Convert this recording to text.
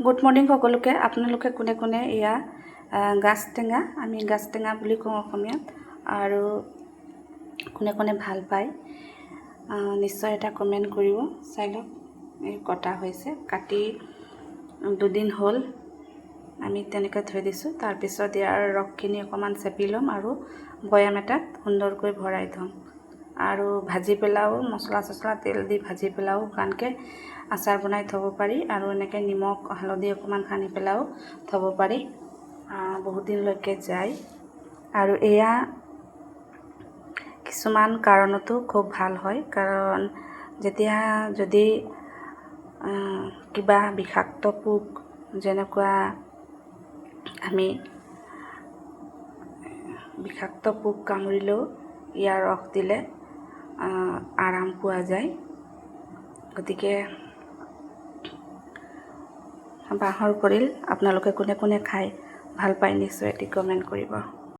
Good morning সকলোকে। আপোনালোকে কোনে কোনে এয়া গাছ টেঙা, আমি গাছ টেঙা বুলি কওঁ অসমীয়াত, আৰু কোনে কোনে ভাল পায় নিশ্চয় এটা কমেণ্ট কৰিব। চাই লওক, এই কটা হৈছে, কাটি 2 দিন হ'ল আমি তেনেকৈ থৈ দিছোঁ। তাৰপিছত ইয়াৰ ৰসখিনি অকণমান চেপি ল'ম আৰু বৈয়াম এটাত সুন্দৰকৈ ভৰাই থ'ম। আৰু ভাজি পেলাও, মছলা চছলা তেল দি ভাজি পেলাও শুকানকৈ আচাৰ বনাই থ'ব পাৰি, আৰু এনেকৈ নিমখ হালধি অকণমান সানি পেলাইও থ'ব পাৰি, বহুত দিনলৈকে যায়। আৰু এয়া কিছুমান কাৰণতো খুব ভাল হয়, কাৰণ যেতিয়া যদি কিবা বিষাক্ত পোক, যেনেকুৱা আমি বিষাক্ত পোক কামুৰিলেও ইয়াৰ ৰস দিলে আৰাম পোৱা যায়। গতিকে বাঁহৰ কৰিল আপোনালোকে কোনে কোনে খাই ভাল পায় নিশ্চয় এটি কমেণ্ট কৰিব।